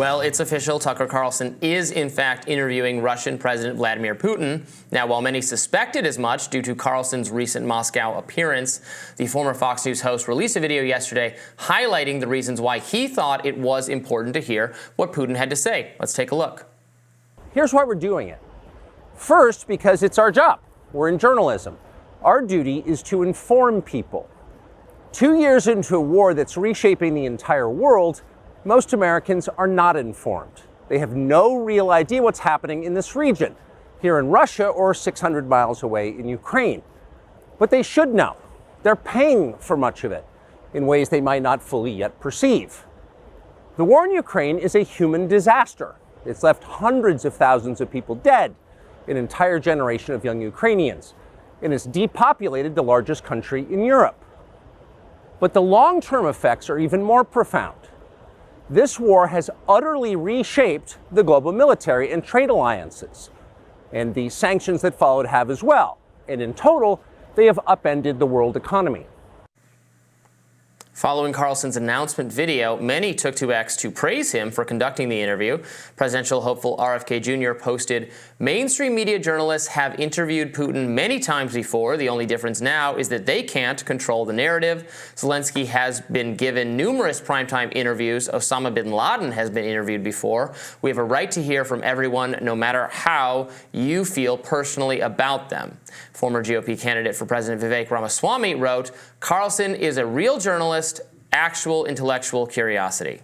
Well, it's official. Tucker Carlson is, in fact, interviewing Russian President Vladimir Putin. Now, while many suspected as much due to Carlson's recent Moscow appearance, the former Fox News host released a video yesterday highlighting the reasons why he thought it was important to hear what Putin had to say. Let's take a look. Here's why we're doing it. First, because it's our job. We're in journalism. Our duty is to inform people. 2 years into a war that's reshaping the entire world, most Americans are not informed. They have no real idea what's happening in this region, here in Russia or 600 miles away in Ukraine. But they should know. They're paying for much of it in ways they might not fully yet perceive. The war in Ukraine is a human disaster. It's left hundreds of thousands of people dead, an entire generation of young Ukrainians, and it's depopulated the largest country in Europe. But the long-term effects are even more profound. This war has utterly reshaped the global military and trade alliances, and the sanctions that followed have as well. And in total, they have upended the world economy. Following Carlson's announcement video, many took to X to praise him for conducting the interview. Presidential hopeful RFK Jr. posted, "Mainstream media journalists have interviewed Putin many times before. The only difference now is that they can't control the narrative. Zelensky has been given numerous primetime interviews. Osama bin Laden has been interviewed before. We have a right to hear from everyone, no matter how you feel personally about them." Former GOP candidate for president Vivek Ramaswamy wrote, "Carlson is a real journalist, actual intellectual curiosity."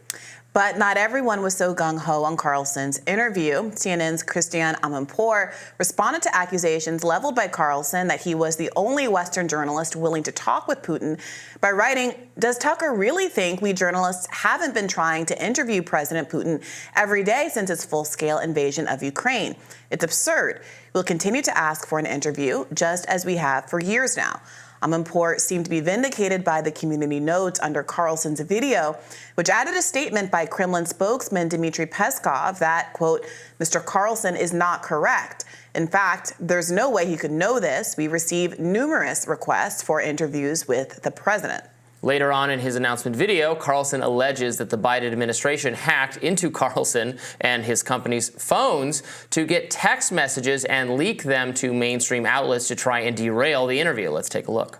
But not everyone was so gung-ho on Carlson's interview. CNN's Christiane Amanpour responded to accusations leveled by Carlson that he was the only Western journalist willing to talk with Putin by writing, "Does Tucker really think we journalists haven't been trying to interview President Putin every day since his full-scale invasion of Ukraine? It's absurd. We'll continue to ask for an interview, just as we have for years now." Amanpour seemed to be vindicated by the community notes under Carlson's video, which added a statement by Kremlin spokesman Dmitry Peskov that, quote, "Mr. Carlson is not correct. In fact, there's no way he could know this. We received numerous requests for interviews with the president." Later on in his announcement video, Carlson alleges that the Biden administration hacked into Carlson and his company's phones to get text messages and leak them to mainstream outlets to try and derail the interview. Let's take a look.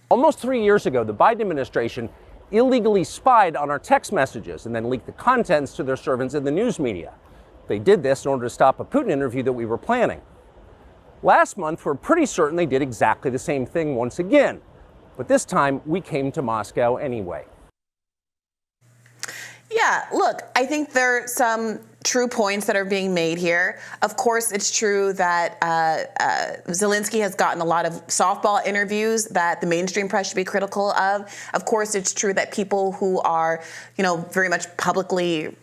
Almost 3 years ago, the Biden administration illegally spied on our text messages and then leaked the contents to their servants in the news media. They did this in order to stop a Putin interview that we were planning. Last month, we're pretty certain they did exactly the same thing once again. But this time, we came to Moscow anyway. Yeah, look, I think there are some true points that are being made here. Of course, it's true that Zelensky has gotten a lot of softball interviews that the mainstream press should be critical of. Of course, it's true that people who are, very much publicly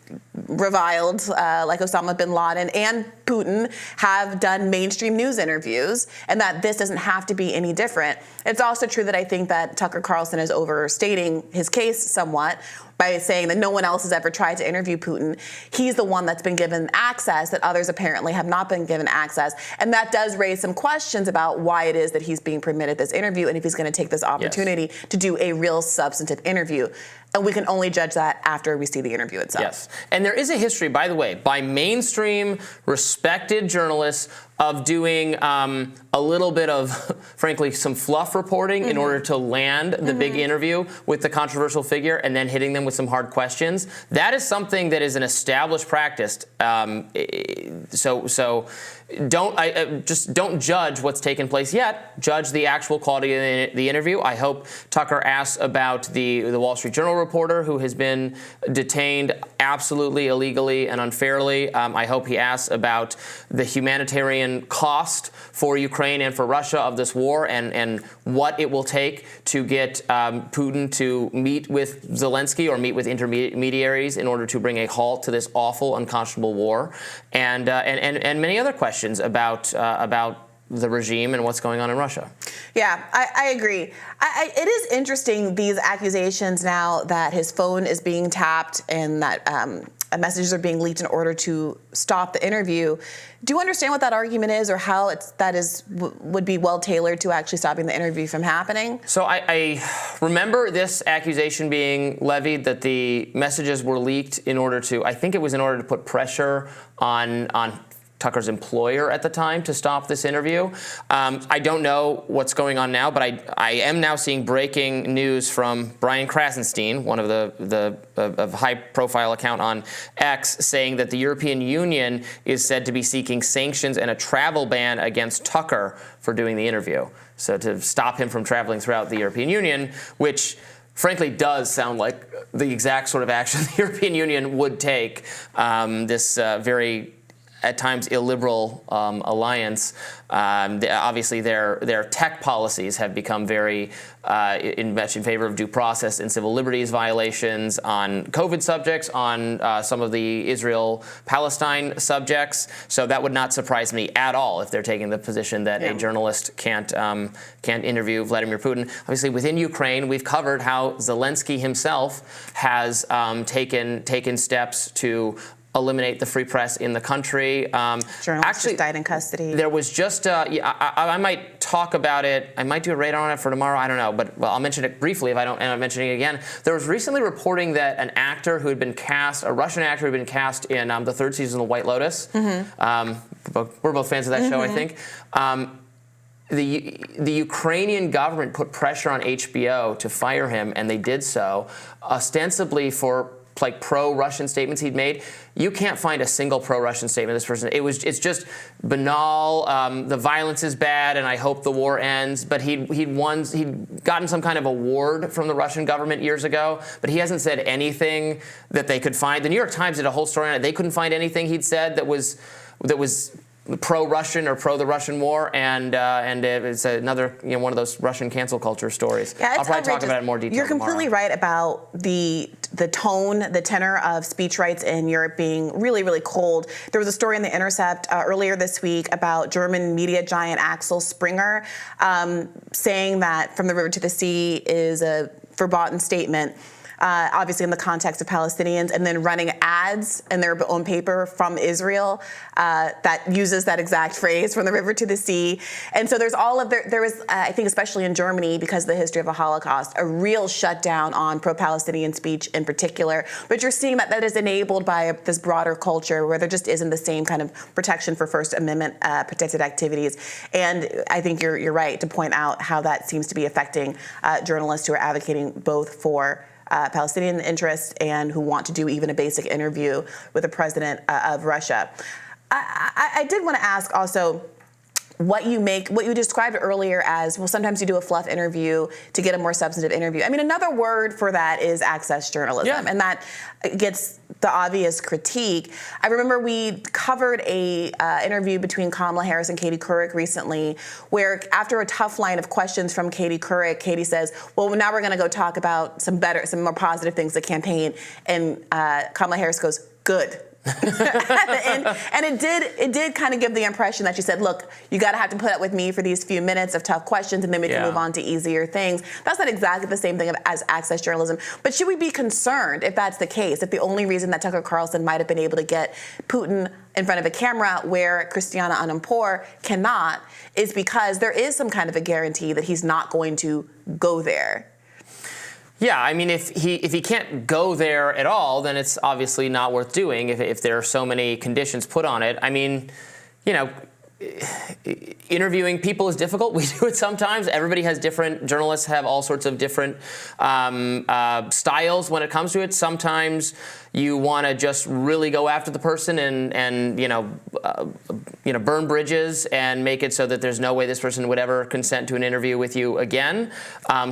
reviled, like Osama bin Laden and Putin, have done mainstream news interviews, and that this doesn't have to be any different. It's also true that I think that Tucker Carlson is overstating his case somewhat by saying that no one else has ever tried to interview Putin. He's the one that's been given access that others apparently have not been given access. And that does raise some questions about why it is that he's being permitted this interview and if he's going to take this opportunity to do a real substantive interview. And we can only judge that after we see the interview itself. Yes. And there is a history, by the way, by mainstream, respected journalists of doing a little bit of, frankly, some fluff reporting in order to land the big interview with the controversial figure and then hitting them with some hard questions. That is something that is an established practice. So don't judge what's taken place yet. Judge the actual quality of the interview. I hope Tucker asks about the Wall Street Journal reporter who has been detained absolutely illegally and unfairly. I hope he asks about the humanitarian cost for Ukraine and for Russia of this war and what it will take to get Putin to meet with Zelensky or meet with intermediaries in order to bring a halt to this awful, unconscionable war, and many other questions about the regime and what's going on in Russia. Yeah, I agree. It is interesting, these accusations now that his phone is being tapped and that messages are being leaked in order to stop the interview. Do you understand what that argument is, or how would be well tailored to actually stopping the interview from happening? So I remember this accusation being levied that the messages were leaked in order to, I think it was in order to put pressure on Tucker's employer at the time to stop this interview. I don't know what's going on now, but I am now seeing breaking news from Brian Krasenstein, one of the high-profile account on X, saying that the European Union is said to be seeking sanctions and a travel ban against Tucker for doing the interview. So to stop him from traveling throughout the European Union, which frankly does sound like the exact sort of action the European Union would take. This very at times illiberal alliance. Obviously, their tech policies have become very much in favor of due process and civil liberties violations on COVID subjects, on some of the Israel-Palestine subjects. So that would not surprise me at all if they're taking the position that a journalist can't interview Vladimir Putin. Obviously, within Ukraine, we've covered how Zelensky himself has taken steps to eliminate the free press in the country. Journalists actually died in custody. There was just, I might talk about it. I might do a radar on it for tomorrow. I don't know, but I'll mention it briefly if I don't end up mentioning it again. There was recently reporting that an actor who had been cast, a Russian actor who had been cast in the third season of The White Lotus. We're both fans of that show, I think. The Ukrainian government put pressure on HBO to fire him, and they did so, ostensibly for like pro-Russian statements he'd made. You can't find a single pro-Russian statement of this person. It's just banal. The violence is bad, and I hope the war ends. But he'd gotten some kind of award from the Russian government years ago, but he hasn't said anything that they could find. The New York Times did a whole story on it. They couldn't find anything he'd said that was pro-Russian or pro-the Russian war, and it's another one of those Russian cancel culture stories. Yeah, I'll probably talk about it in more detail. You're completely tomorrow. right about the tone, the tenor of speech rights in Europe being really, really cold. There was a story in The Intercept earlier this week about German media giant Axel Springer saying that "From the River to the Sea" is a verboten statement. Obviously in the context of Palestinians, and then running ads in their own paper from Israel that uses that exact phrase, "from the river to the sea." And so there's there was, I think especially in Germany, because of the history of the Holocaust, a real shutdown on pro-Palestinian speech in particular. But you're seeing that is enabled by this broader culture where there just isn't the same kind of protection for First Amendment protected activities. And I think you're right to point out how that seems to be affecting journalists who are advocating both for Palestinian interests and who want to do even a basic interview with the president of Russia. I did want to ask also what you described earlier as, well, sometimes you do a fluff interview to get a more substantive interview. I mean, another word for that is access journalism, and that gets the obvious critique. I remember we covered a interview between Kamala Harris and Katie Couric recently, where after a tough line of questions from Katie Couric, Katie says, well, now we're going to go talk about some more positive things the campaign, and Kamala Harris goes, good. At the end, and it did kind of give the impression that she said, look, you got to have to put up with me for these few minutes of tough questions, and then we can move on to easier things. That's not exactly the same thing as access journalism, but should we be concerned if that's the case, if the only reason that Tucker Carlson might have been able to get Putin in front of a camera where Christiana Amanpour cannot is because there is some kind of a guarantee that he's not going to go there? Yeah, I mean, if he can't go there at all, then it's obviously not worth doing if there are so many conditions put on it. I mean, interviewing people is difficult. We do it sometimes. Everybody has journalists have all sorts of different styles when it comes to it. Sometimes you want to just really go after the person and burn bridges and make it so that there's no way this person would ever consent to an interview with you again.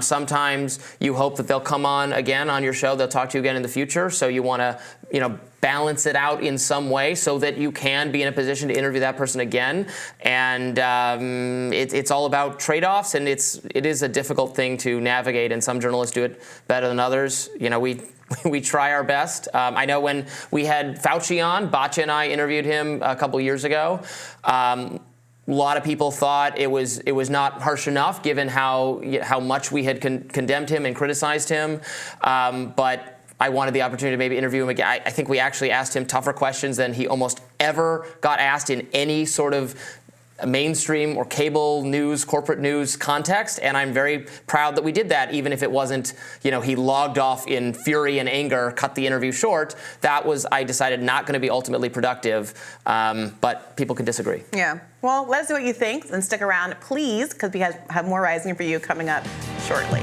Sometimes you hope that they'll come on again on your show. They'll talk to you again in the future. So you want to, balance it out in some way so that you can be in a position to interview that person again. And it's all about trade-offs, and it is a difficult thing to navigate. And some journalists do it better than others. We try our best. I know when we had Fauci on, Batya and I interviewed him a couple years ago. A lot of people thought it was not harsh enough, given how much we had condemned him and criticized him. But I wanted the opportunity to maybe interview him again. I think we actually asked him tougher questions than he almost ever got asked in any sort of mainstream or cable news, corporate news context, and I'm very proud that we did that, even if it wasn't, he logged off in fury and anger, cut the interview short. That was, I decided, not going to be ultimately productive, but people could disagree. Yeah. Well, let us know what you think, and stick around, please, because we have more Rising for you coming up shortly.